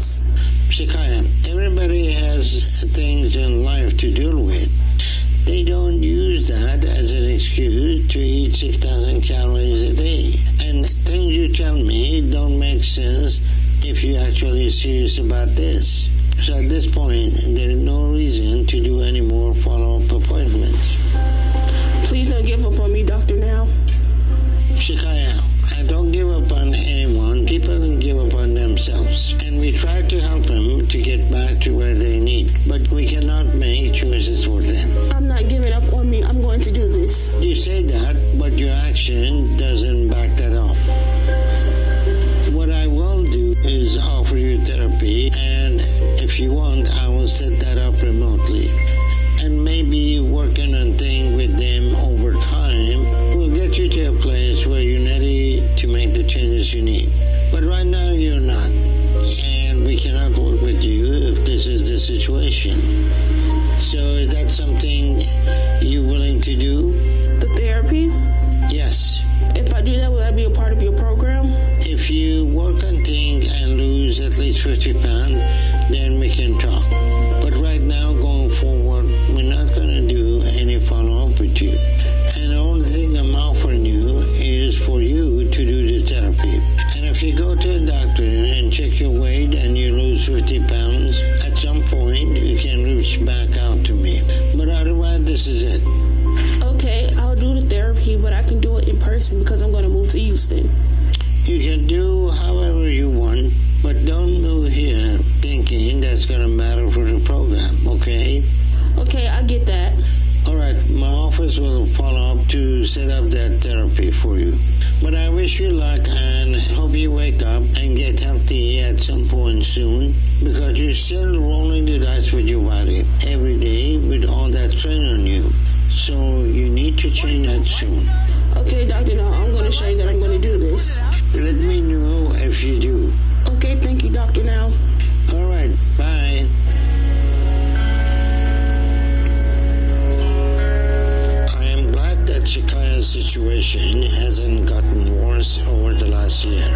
months. Shikaya, everybody has things in life to deal with. They don't use that as an excuse to eat 6,000 calories a day. And things you tell me don't make sense if you're actually serious about this. So at this point, there is no reason to do any more follow-up appointments. Please don't give up on me, Dr. Now. Shikaya, I don't give up on anyone. People give up on themselves. And we try to help them to get back to where they need. But we cannot make choices for them. I'm not giving up on me. I'm going to do this. You say that, but your action doesn't back that up. What I will do is offer you therapy, and if you want, I will set that up remotely. And maybe working on things with them over time will get you to a place where you're ready to make the changes you need. But right now you're not. And we cannot work with you if this is the situation. So is that something you're willing to do? The therapy? Yes. If I do that, will that be a part of your program? If you work on things and lose at least 50 pounds, then we can talk. But right now, going forward, we're not going to do any follow-up with you. And the only thing I'm offering you is for you to do the therapy. And if you go to a doctor and check your weight and you lose 50 pounds, at some point you can reach back out to me. But otherwise, this is it. Okay, I'll do the therapy, but I can do it in person because I'm going to move to Houston. You can do however you want, but don't move here thinking that's going to matter for the program, okay? Okay, I get that. All right, my office will follow up to set up that therapy for you. But I wish you luck and hope you wake up and get healthy at some point soon, because you're still rolling the dice with your body every day with all that strain on you. So you need to change that soon. Okay, Dr. Now, I'm going to show you that I'm going to do this. Let me know if you do. Okay, thank you, Dr. Now. All right, bye. I am glad that Shikaya's situation hasn't gotten worse over the last year.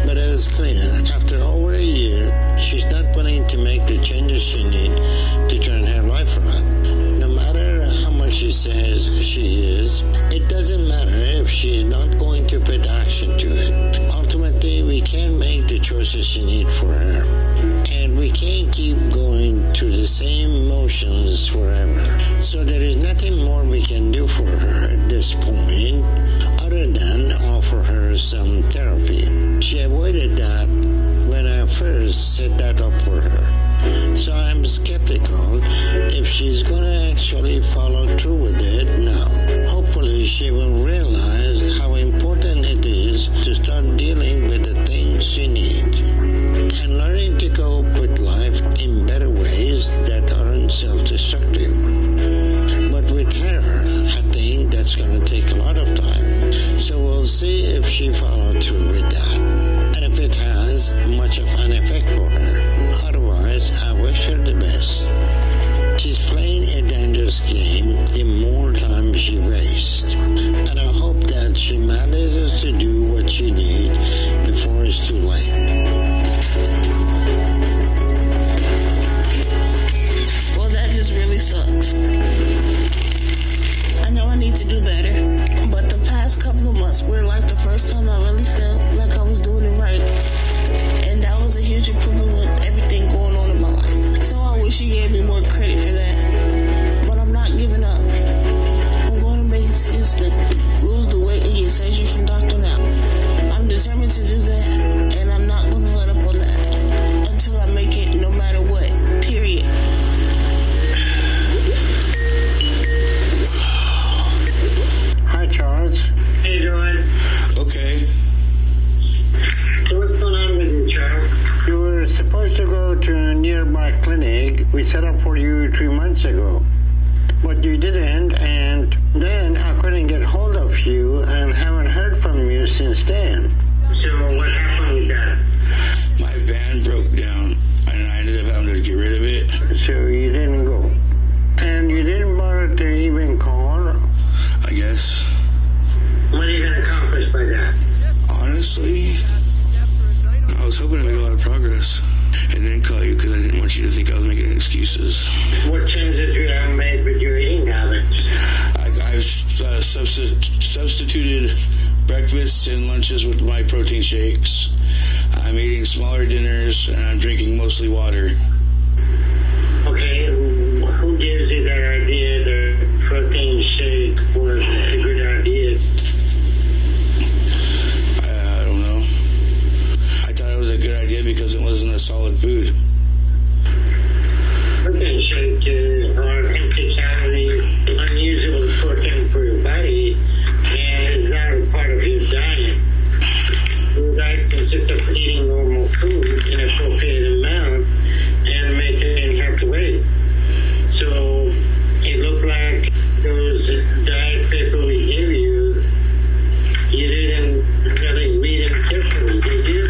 But it is clear, after over a year, she's not willing to make the changes she needs to turn her life around. No matter how much she says she is, it doesn't matter if she's not going to put action to it. Ultimately, we can't make the choices she needs for her. And we can't keep going through the same motions forever. So there is nothing more we can do for her at this point other than offer her some therapy. She avoided that when I first set that up for her. So I'm skeptical if she's going to actually follow through with it now. Hopefully she will realize how important it is to start dealing with the things she needs and learning to cope with life in better ways that aren't self-destructive. But with her, I think that's going to take a lot of time. So we'll see if she follows through with that, and if it has much of an effect for her. Otherwise, I wish her the best. She's playing a dangerous game the more time she wastes, and I hope that she manages to do what she needs before it's too late. Well, that just really sucks. I know I need to do better, but the past couple of months were like the first time I really felt like I was doing it right. And that was a huge improvement with everything going on in my life. So I wish you gave me more credit for that. But I'm not giving up. I'm going to make it to Houston, lose the weight, and get surgery from Dr. Now. I'm determined to do that, and I'm not going to let up on that until I make it, no matter what. Period. Hi, Charles. How you doing? Okay. What's going on with you, Charles? You were supposed to go to a nearby clinic we set up for you 3 months ago. But you didn't, and then I couldn't get hold of you and haven't heard from you since then. So what happened with that? My van broke down, and I ended up having to get rid of it. So you didn't go. And you didn't bother to even call? I guess. What are you going to accomplish by that? Honestly, I was hoping to make a lot of progress. And pieces. What changes you have made with your eating habits? I've substituted breakfast and lunches with my protein shakes. I'm eating smaller dinners, and I'm drinking mostly water. Okay, who gives you that idea that protein shake was a good idea? I don't know. I thought it was a good idea because it wasn't a solid food. Protein shake are empty calorie, unusable protein for your body, and is not a part of your diet. Your diet consists of eating normal food in an appropriate amount and maintaining healthy weight. So it looked like those diet paper we gave you, you didn't really read them carefully, did you?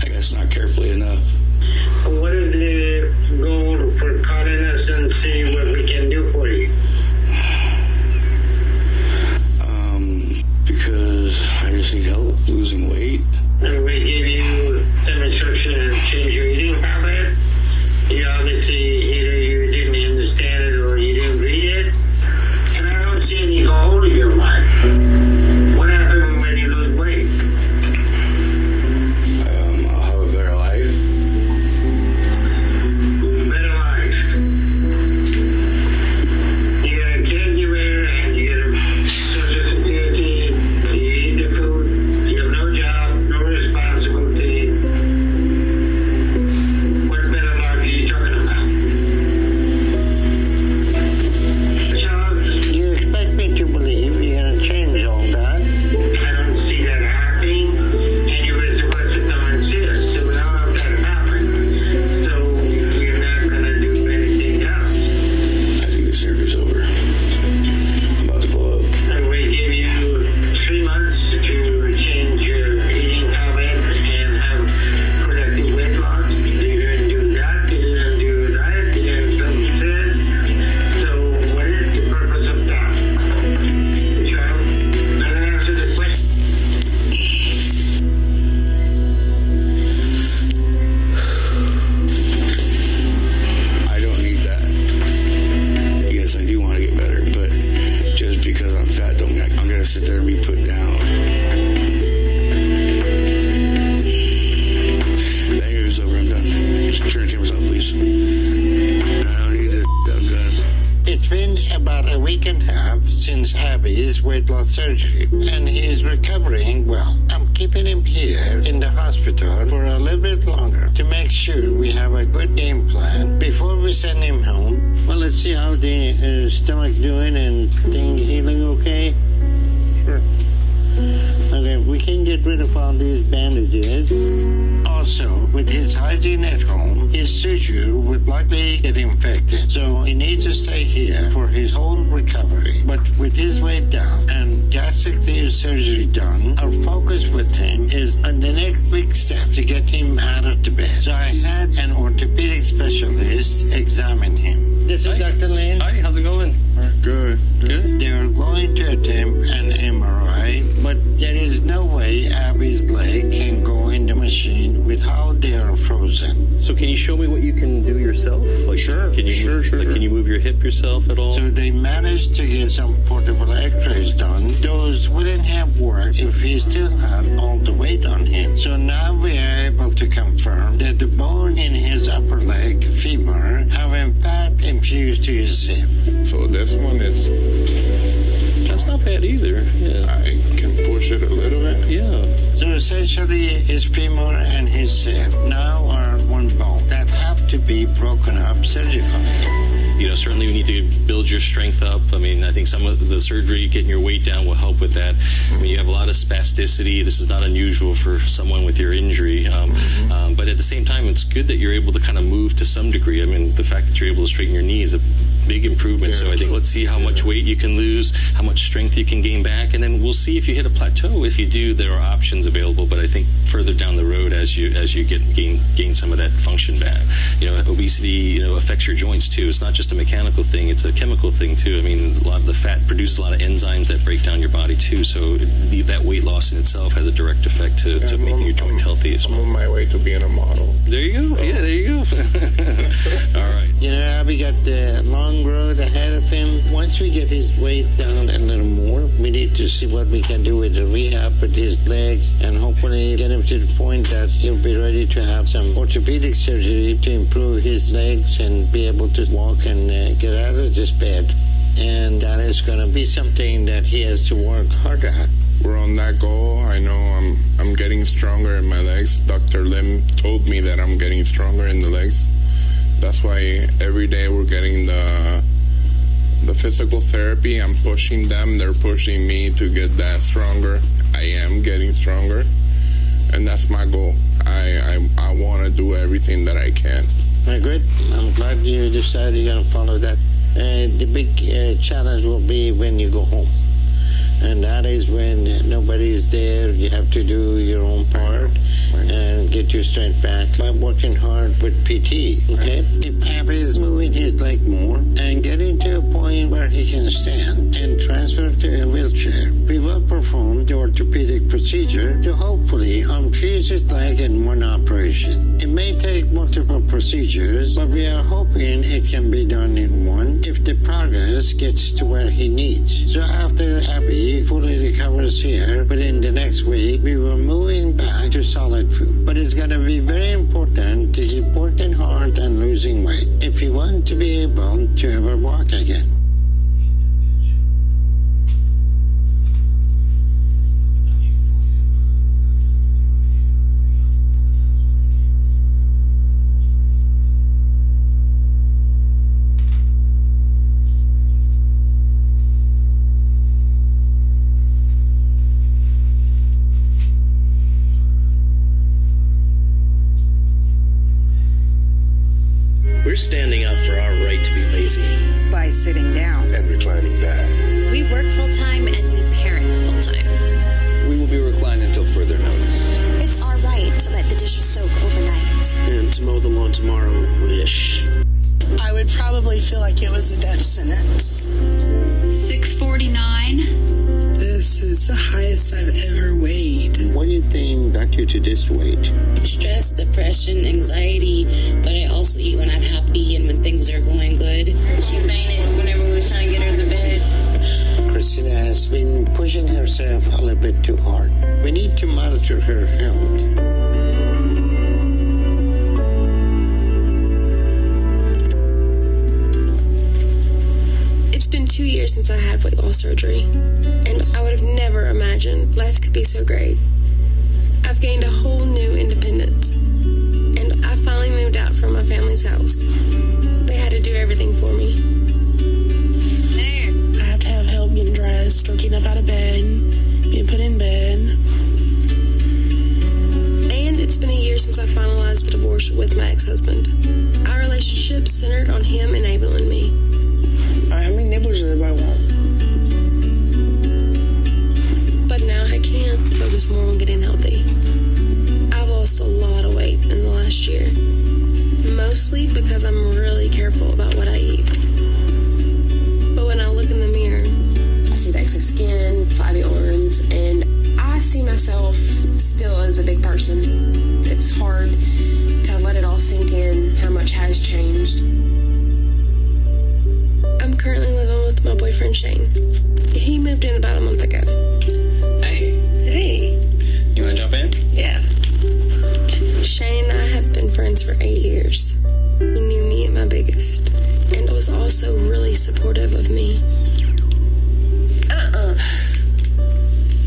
I guess not carefully enough. What is the goal for calling us and see what we can do for you? Because I just need help losing weight. And we give you some instruction to change your eating habit. You obviously either you didn't understand it or you didn't read it. And I don't see any goal to your life. What happened when you lose weight? I'll have a better life. Better life. You got a caregiver and you got a social security. You eat the food. You have no job, no responsibility. What better life are you talking about? Charles, you expect me to believe you're going to change all that? I don't see that happening. And you were supposed to come and see us. So now that happened. So you're not going to do anything else. I think the surgery's over. I'm about to blow up. And we give you 3 months to change your eating habit and have productive weight loss. You didn't do that. You didn't do a diet. You didn't film it. So what is the purpose of that? Charles, now answer the question. I don't need that. Yes, I do want to get better, but just because I'm fat, don't mean I'm going to sit there and be put down. The interview's over. I'm done. Just turn the cameras off, please. I don't need this. I'm done. It's been about a week and a half since Abby's weight loss surgery, and he is recovering well. I'm keeping him here in the hospital for a little bit longer to make sure we have a good game plan before we send him home. Well, let's see how the stomach doing and thing healing okay. Sure. Okay, we can get rid of all these bandages. Also, with his hygiene at home, his suture would likely get infected. So he needs to stay here for his whole recovery. But with his weight down and gastric sleeve surgery done, our focus with him is on the next big step to get him out of the bed. So I had an orthopedic specialist examine him. This is Dr. Lane. Hi, how's it going? Good. Good. They are going to attempt an MRI, but there is no way Abby's leg can go in the machine with how they are frozen. So can you show me what you can do yourself? Like, Sure, Can you sure. Can you move your hip yourself at all? So they managed to get some portable x-rays done. Those wouldn't have worked if he still had all the weight on him. So now we are able to confirm that the bone in his upper leg, femur, have in fact infused to his hip. So this one is, That's not bad either. Yeah. I can push it a little bit. Yeah. So essentially, his femur and his hip now are one bone that have to be broken up surgically. You know, certainly we need to build your strength up. I mean, I think some of the surgery, getting your weight down, will help with that. I mean, you have a lot of spasticity. This is not unusual for someone with your injury. But at the same time, it's good that you're able to kind of move to some degree. I mean, the fact that you're able to straighten your knee is a big improvement. So I think let's see how much weight you can lose, how much strength you can gain back, and then we'll see if you hit a plateau. If you do, there are options available. But I think further down the road, as you gain some of that function back, you know, obesity, affects your joints too. It's not just a mechanical thing; it's a chemical thing too. I mean, a lot of the fat produces a lot of enzymes that break down your body too. So that weight loss in itself has a direct effect to making your joint healthy as well. I'm on my way to being a model. There you go. Yeah, there you go. see what we can do with the rehab with his legs, and hopefully get him to the point that he'll be ready to have some orthopedic surgery to improve his legs and be able to walk and get out of this bed. And that is going to be something that he has to work hard at. We're on that goal. I know I'm getting stronger in my legs. Dr. Lim told me that I'm getting stronger in the legs. That's why every day we're getting the physical therapy. I'm pushing them. They're pushing me to get that stronger. I am getting stronger. And that's my goal. I want to do everything that I can. Good. I'm glad you decided you're going to follow that. The big challenge will be when you go home. And that is when nobody's there. You have to do your own part and get your strength back by working hard with PT. Okay? If Pappy is moving his leg more and getting to a point where he can stand and transfer to a wheelchair, we will perform the orthopedic procedure to hopefully unfuse his leg in one operation. It may take multiple procedures, but we are hoping it can be done in one if the progress gets to where he needs. So after Abby fully recovers here, within the next week, we will moving back to solid food. But it's going to be very important to keep working hard and losing weight if you want to be able to ever walk again. We're standing up for our right to be lazy. By sitting down. And reclining back. We work full-time and we parent full-time. We will be reclined until further notice. It's our right to let the dishes soak overnight. And to mow the lawn tomorrow-ish. I would probably feel like it was a death sentence. 649. This is the highest I've ever weighed. What do you think got you to this weight? Stress, depression, anxiety, but I also eat when I'm happy and when things are going good. She fainted whenever we was trying to get her to the bed. Christina has been pushing herself a little bit too hard. We need to monitor her health. It's been 2 years since I had weight loss surgery, and I would have never imagined life could be so great. I've gained a whole new independence, and I finally moved out from my family's house. They had to do everything for me. I have to have help getting dressed or getting up out of bed, being put in bed. And it's been a year since I finalized the divorce with my ex-husband. Our relationship centered on him enabling me. How many nibbles does everybody want? But now I can focus more on getting healthy. I've lost a lot of weight in the last year, mostly because I'm really careful about what I eat. But when I look in the mirror, I see the excess skin, flabby arms, and I see myself still as a big person. It's hard to let it all sink in how much has changed. I'm currently living with my boyfriend Shane. He moved in about a month ago. Hey. You want to jump in? Yeah. Shane and I have been friends for 8 years. He knew me at my biggest, and was also really supportive of me.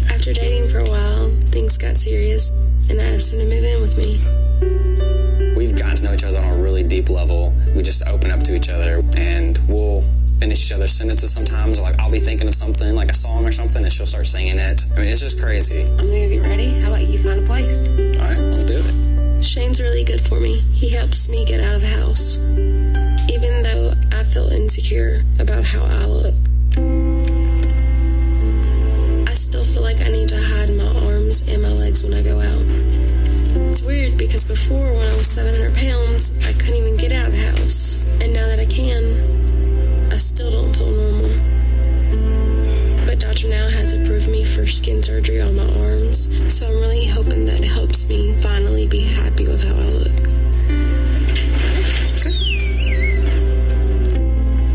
After dating for a while, things got serious, and I asked him to move in with me. We've gotten to know each other on a really deep level. We just open up to each other, and we'll finish each other's sentences sometimes. Like, I'll be thinking of something, like a song or something, and she'll start singing it. I mean, it's just crazy. I'm gonna get ready. How about you find a place? All right, let's do it. Shane's really good for me. He helps me get out of the house, even though I feel insecure about how I look. I still feel like I need to hide my arms and my legs when I go out. It's weird because before, when I was 700 pounds, I couldn't even get out of the house. And now that I can, I still don't feel normal. But Dr. Now has approved me for skin surgery on my arms, so I'm really hoping that helps me finally be happy with how I look.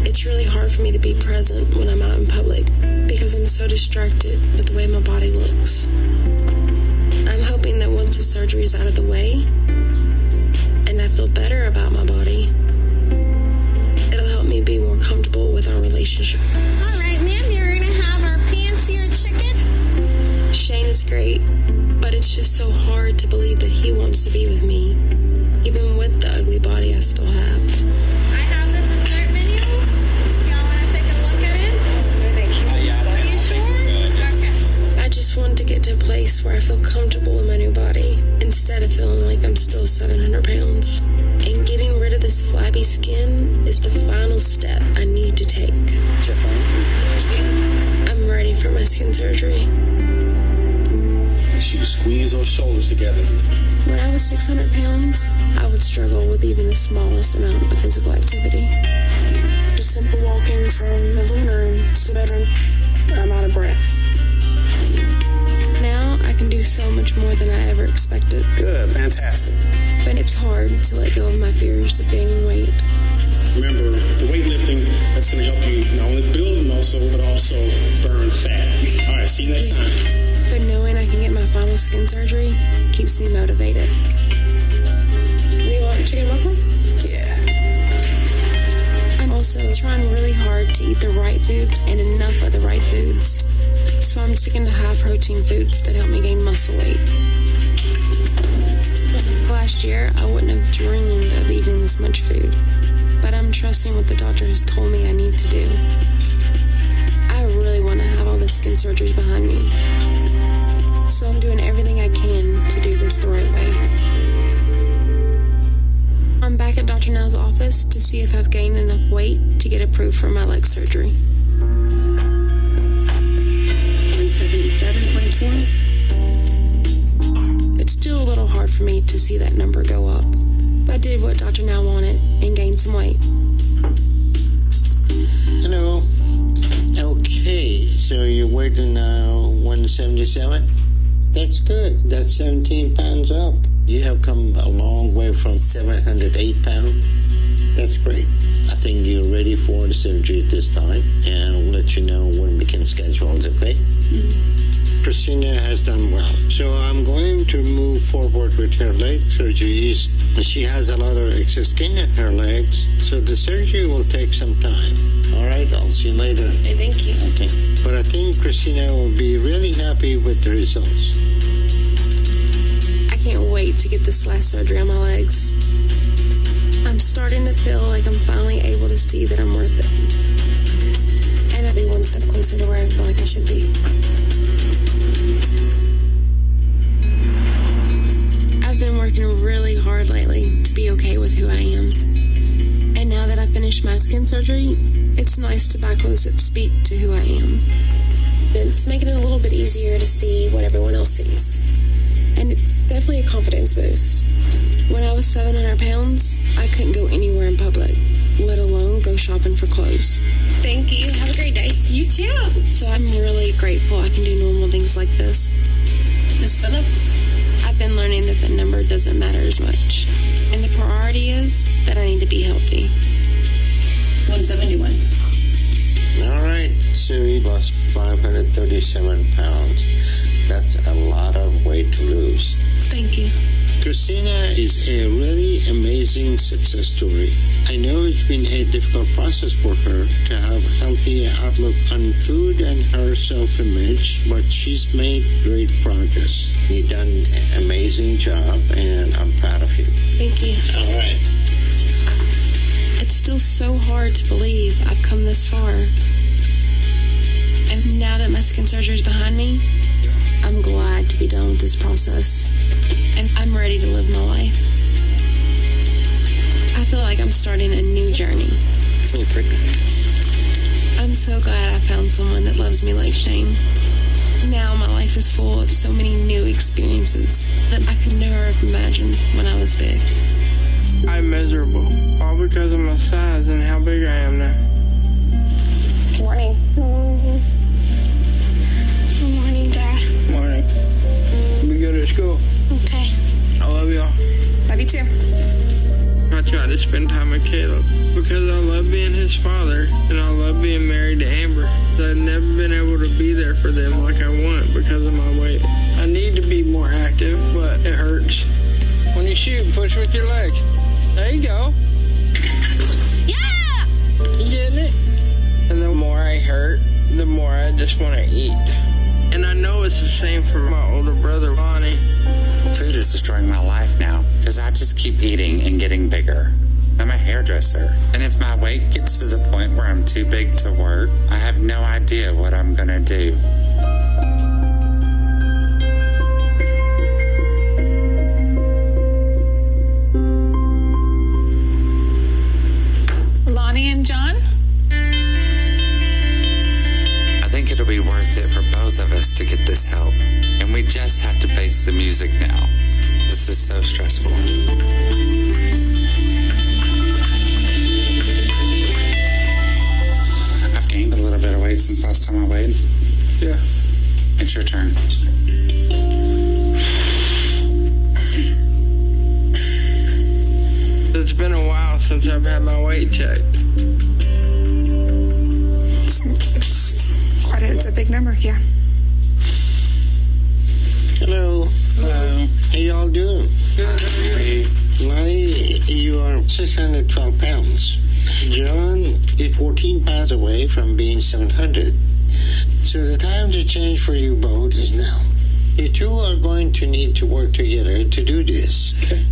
It's really hard for me to be present when I'm out in public because I'm so distracted with the way struggle with even the smallest amount of physical activity. Just simple walking from the living room to the bedroom, I'm out of breath. Now I can do so much more than I ever expected. Good, fantastic. But it's hard to let go of my fears of gaining weight. Remember, the weightlifting, that's going to help you not only build muscle, but also burn fat. All right, see you next time. But knowing I can get my final skin surgery keeps me motivated. Do you want chicken broccoli? Yeah. I'm also trying really hard to eat the right foods and enough of the right foods. So I'm sticking to high-protein foods that help me gain muscle weight. Last year, I wouldn't have dreamed of eating this much food. But I'm trusting what the doctor has told me I need to do. I really want to have all the skin surgeries behind me. So I'm doing everything I can to do this the right way. I'm back at Dr. Nell's office to see if I've gained enough weight to get approved for my leg surgery. 177.4. It's still a little hard for me to see that number go up. I did what Dr. Nell wanted and gained some weight. Hello. Okay, so you're weighing now 177? That's good. That's 17 pounds up. You have come a long way from 708 pounds. That's great. I think you're ready for the surgery at this time, and I'll let you know when we can schedule it, okay? Mm-hmm. Christina has done well. So I'm going to move forward with her leg surgeries. She has a lot of excess skin in her legs, so the surgery will take some time. All right, I'll see you later. Hey, thank you. Okay. But I think Christina will be really happy with the results. I can't wait to get this last surgery on my legs. I'm starting to feel like I'm finally able to see that I'm worth it. And I'll be one step closer to where I feel like I should be. I've been working really hard lately to be okay with who I am. And now that I finished my skin surgery, it's nice to buy clothes that speak to who I am. It's making it a little bit easier to see what everyone else sees. And it's definitely a confidence boost. When I was 700 pounds, I couldn't go anywhere in public, let alone go shopping for clothes. Thank you. Have a great day. You too. So I'm really grateful I can do normal things like this. Miss Phillips? I've been learning that the number doesn't matter as much. And the priority is that I need to be healthy. 171. All right, so you lost 537 pounds. That's a lot of weight to lose. Thank you. Christina is a really amazing success story. I know it's been a difficult process for her to have a healthy outlook on food and her self-image, but she's made great progress. You've done an amazing job, and I'm proud of you. Thank you. All right. It's still so hard to believe I've come this far. And now that my skin surgery is behind me, I'm glad to be done with this process. And I'm ready to live my life. I feel like I'm starting a new journey. So pretty. I'm so glad I found someone that loves me like Shane. Now my life is full of so many new experiences that I could never have imagined when I was big. I'm miserable, all because of my size and how big I am now. Good morning. Good morning, Dad. Morning. We go to school. Okay. I love y'all. Love you too. I try to spend time with Caleb because I love being his father and I love being married to Amber. I've never been able to be there for them like I want because of my weight. I need to be more active, but it hurts. When you shoot, push with your legs. There you go. Yeah! You getting it? And the more I hurt, the more I just want to eat. And I know it's the same for my older brother, Lonnie. Food is destroying my life now because I just keep eating and getting bigger. I'm a hairdresser, and if my weight gets to the point where I'm too big to work, I have no idea what I'm going to do. Lonnie and John? I think it'll be worth it for both of us to get this help. And we just have to face the music now. This is so stressful. since I've had my weight checked. It's a big number, yeah. Hello. Hello. How y'all doing? Good, how are you? Lonnie, you are 612 pounds. John is 14 pounds away from being 700. So the time to change for you both is now. You two are going to need to work together to do this. Okay.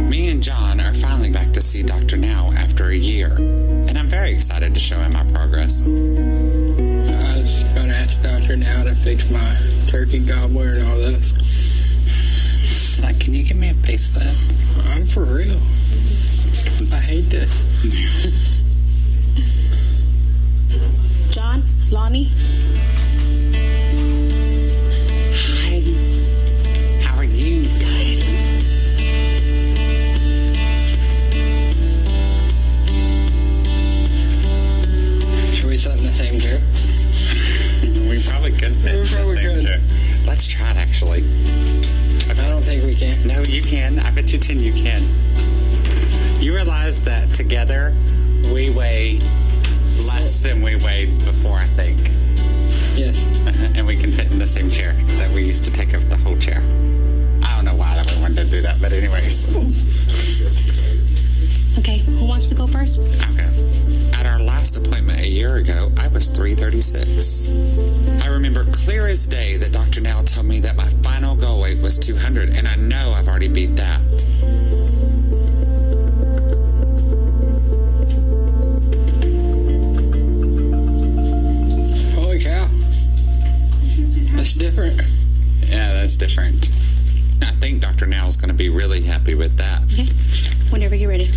Me and John are finally back to see Dr. Now after a year, and I'm very excited to show him my progress. I was going to ask Dr. Now to fix my turkey gobbler and all this. Like, can you give me a facelift? I'm for real. I hate this. John, Lonnie. Hi. How are you? Good. Should we sit in the same chair? We probably could fit in the same chair. Let's try it, actually. I don't think we can. No, you can. I bet you 10 you can. You realize that together we weigh less than we weighed before, I think. Yes. And we can fit in the same chair that we used to take over the whole chair. I don't know why we wanted to do that, but anyways. Okay, who wants to go first? Okay. At our last appointment a year ago, I was 336. I remember clear as day that Dr. Now told me that my final goal weight was 200, and I know I've already beat that. Holy cow. That's different. Yeah, that's different. I think Dr. Now is going to be really happy with that. Okay, whenever you're ready.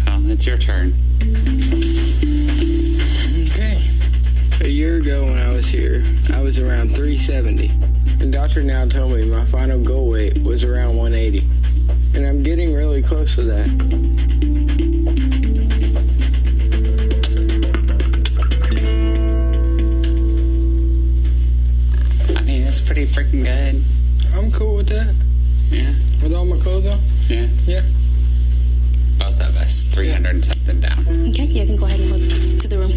Well, it's your turn. Okay. A year ago when I was here, I was around 370. And Dr. Now told me my final goal weight was around 180. And I'm getting really close to that. I mean, it's pretty freaking good. I'm cool with that. Yeah. With all my clothes on? Yeah. Yeah. Both of us, 300 and something down. Okay, yeah, you can go ahead and go to the room.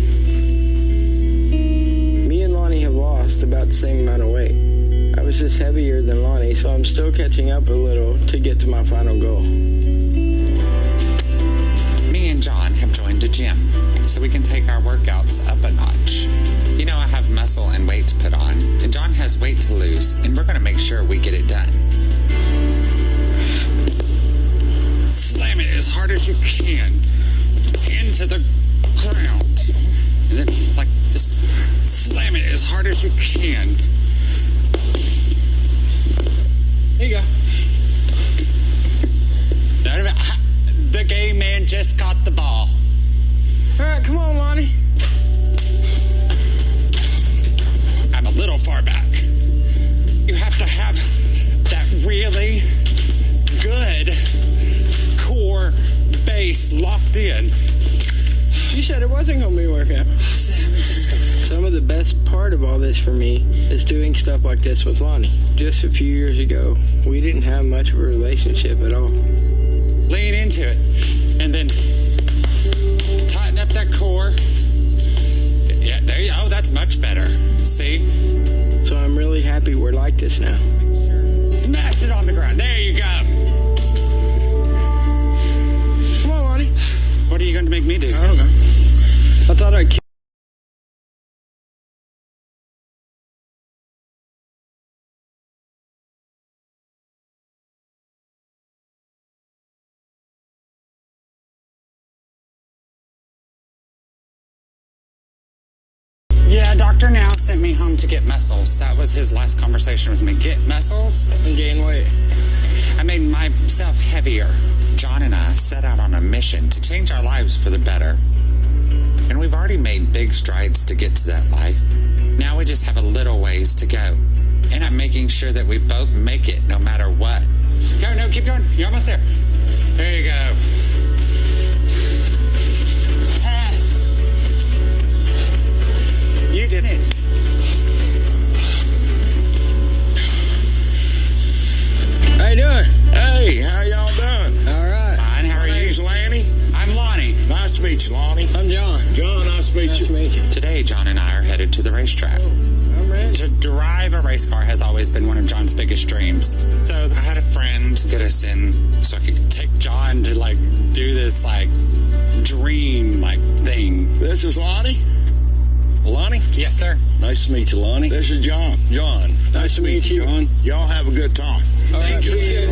Me and Lonnie have lost about the same amount of weight. I was just heavier than Lonnie, so I'm still catching up a little to get to my final goal. Me and John have joined a gym, so we can take our workouts up a notch. You know, I have muscle and weight to put on, and John has weight to lose, and we're going to make sure we get it done. Slam it as hard as you can into the ground. And then, like, just slam it as hard as you can. Here you go. The gay man just caught the ball. All right, come on, Lonnie. I'm a little far back. You have to have that really good core base locked in. You said it wasn't going to be a workout. Some of the best part of all this for me is doing stuff like this with Lonnie. Just a few years ago, we didn't have much of a relationship at all. Lean into it. And then tighten up that core. Yeah, there you go. Oh, that's much better. See? So I'm really happy we're like this now. Smash it on the ground. There you go. Come on, Lonnie. What are you going to make me do? I don't know. I thought I'd... Yeah, Dr. Now sent me home to get muscles. That was his last conversation with me. Get muscles and gain weight. I made myself heavier. John and I set out on a mission to change our lives for the better. And we've already made big strides to get to that life. Now we just have a little ways to go. And I'm making sure that we both make it no matter what. No, keep going. You're almost there. There you go. You did it. How you doing? Hey, how y'all doing? All right. Fine, how are you? My name's Lanny. this like dream like thing. This is Lonnie. Lonnie? Yes, sir. Nice to meet you, Lonnie. This is John. John. Nice to meet you, John. Y'all have a good time. Thank you.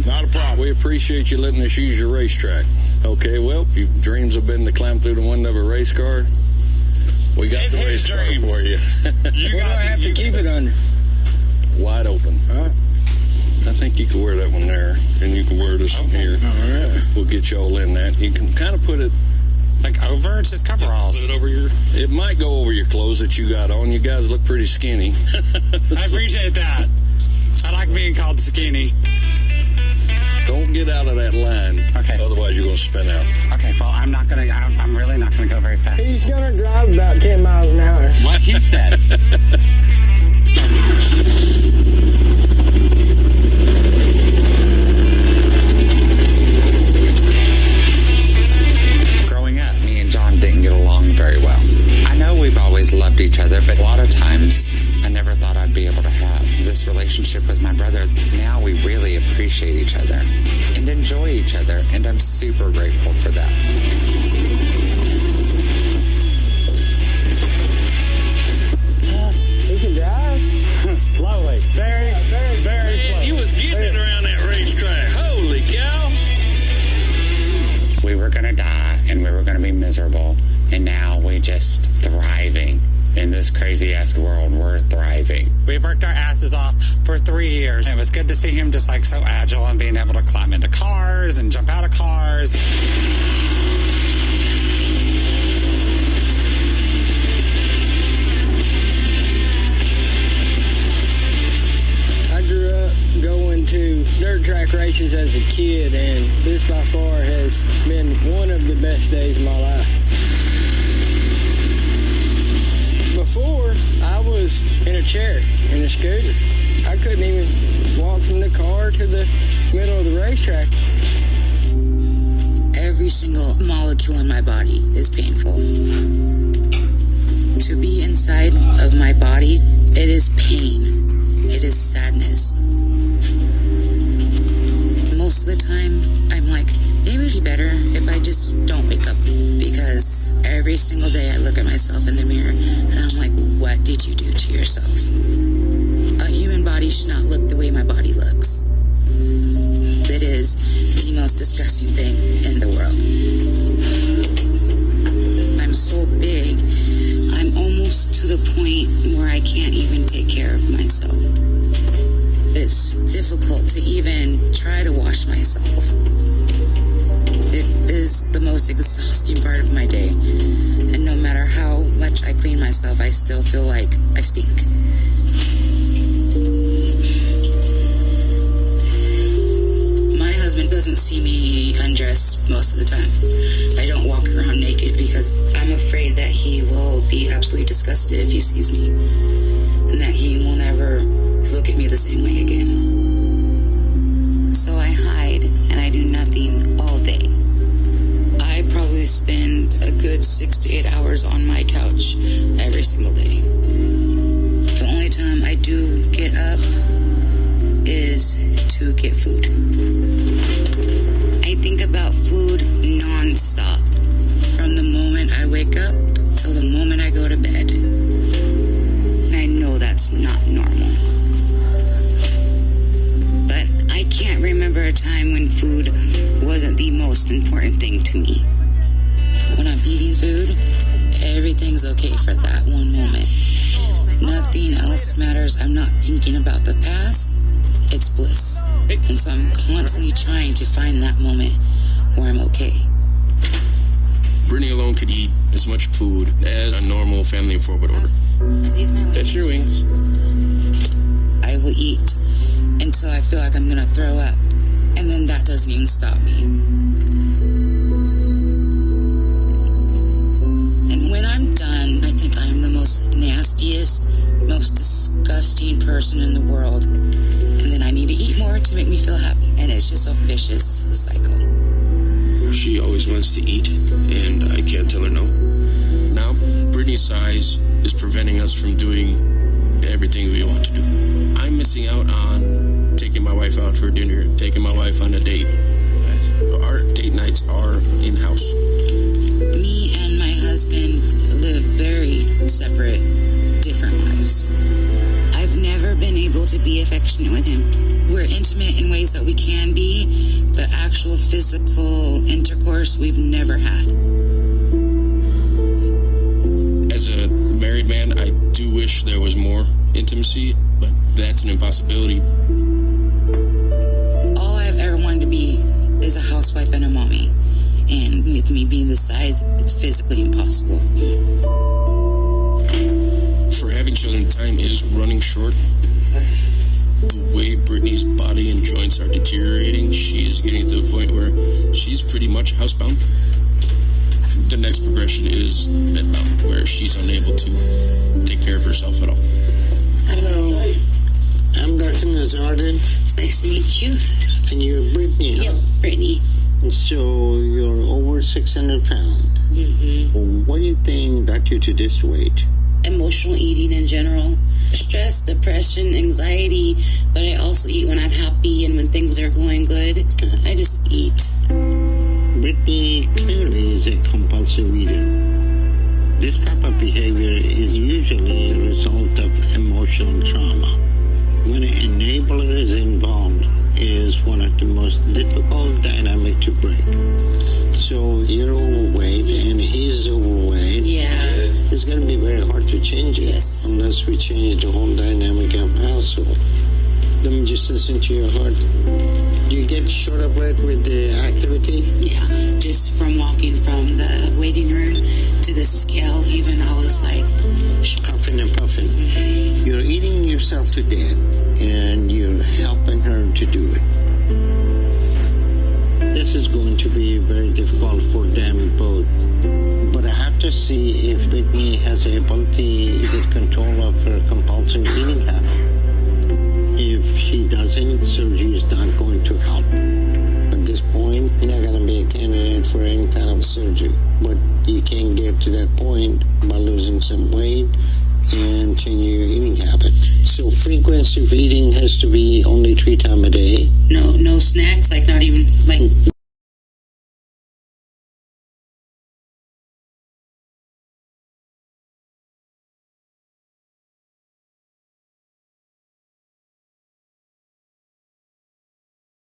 Not a problem. We appreciate you letting us use your racetrack. Okay, well, if your dreams have been to climb through the window of a race car, we got the race car for you. You have to keep it under. Wide open. I think you can wear that one there, and you can wear this one here. All right. We'll get you all in that. You can kind of put it like over. It's just coveralls. Put it over your. It might go over your clothes that you got on. You guys look pretty skinny. I appreciate that. I like being called skinny. Don't get out of that line. Okay. Otherwise, you're going to spin out. Okay. Well, I'm really not gonna go very fast. He's gonna drive about 10 miles an hour. What he said. Growing up, me and John didn't get along very well. I know we've always loved each other, but a lot of times I never thought I'd be able to have this relationship with my brother. Now we really appreciate each other and enjoy each other, and I'm super grateful for that. He can drive. Slowly. Very slow. You was getting it around that racetrack. Holy cow. We were going to die, and we were going to be miserable, and now we just thriving. In this crazy-ass world, we're thriving. We worked our asses off for 3 years. It was good to see him just like so agile and being able to climb into cars and jump out of cars. I grew up going to dirt track races as a kid, and this by far has been one of the best days of my life. Before, I was in a chair, in a scooter. I couldn't even walk from the car to the middle of the racetrack. Every single molecule in my body is painful. To be inside of my body, it is pain. It is sadness. Most of the time, I'm like, maybe it would be better if I just don't wake up, because every single day I look at myself in the mirror and I'm like, what did you do to yourself? A human body should not look the way my body looks. It is the most disgusting thing in the world. I'm so big, I'm almost to the point where I can't even take care of myself. It's difficult to even try to wash myself. It is the most exhausting part of my day. And no matter how much I clean myself, I still feel like I stink. My husband doesn't see me undressed most of the time. I don't walk around naked because I'm afraid that he will be absolutely disgusted if he sees me. And that he will never look at me the same way again. So I hide and I do nothing all day. I probably spend a good 6 to 8 hours on my couch every single day. The only time I do get up is to get food. I think about food non-stop, from the moment I wake up till the moment I go to bed. And I know that's not normal. But I can't remember a time when food wasn't the most important thing to me. When I'm eating food, everything's okay for that one moment. Nothing else matters. I'm not thinking about the past. It's bliss. And so I'm constantly trying to find that moment where I'm okay. Brittany alone could eat as much food as a normal family of 4 would order. That's your wings. I will eat until I feel like I'm going to throw up. And then that doesn't even stop me. And when I'm done, I think I'm the most nastiest, most disgusting person in the world. And then I need to eat more to make me feel happy. And it's just a vicious cycle. She always wants to eat, and I can't tell her no. Now, Brittany's size is preventing us from doing everything we want to do. I'm missing out on taking my wife out for dinner, taking my wife on a date. Our date nights are physical intercourse we've never had. As a married man, I do wish there was more intimacy, but that's an impossibility. All I've ever wanted to be is a housewife and a mommy. And with me being this size, it's physically impossible. For having children, time is running short. The way Brittany's body and joints are deteriorating, she is getting to the point where she's pretty much housebound. The next progression is bedbound, where she's unable to take care of herself at all. Hello. I'm Dr. Nazardin. It's nice to meet you. And you're Brittany, huh? Yep, Brittany. So you're over 600 pounds. Mm-hmm. What do you think got you to this weight? Emotional eating in general. Stress, depression, anxiety, but I also eat when I'm happy and when things are going good. I just eat. Brittany clearly is a compulsive eater. This type of behavior is usually a result of emotional trauma. When an enabler is involved, it is one of the most difficult dynamic to break. So you're overweight and he's overweight. Yeah. It's going to be very hard to change it. Yes. Unless we change the whole dynamic of household. Let me just listen to your heart. Do you get short of breath with the activity? Yeah. Just from walking from the waiting room to the scale, even I was like huffing and puffing. You're eating yourself to death and you're helping her to do it. This is going to be very difficult for them both. But I have to see if Brittany has the ability to get control of her compulsive eating habit. If she doesn't, surgery is not going to help. At this point, you're not going to be a candidate for any kind of surgery. But you can get to that point by losing some weight and changing your eating habit. So frequency of eating has to be only 3 times a day. no snacks, like not even like.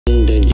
That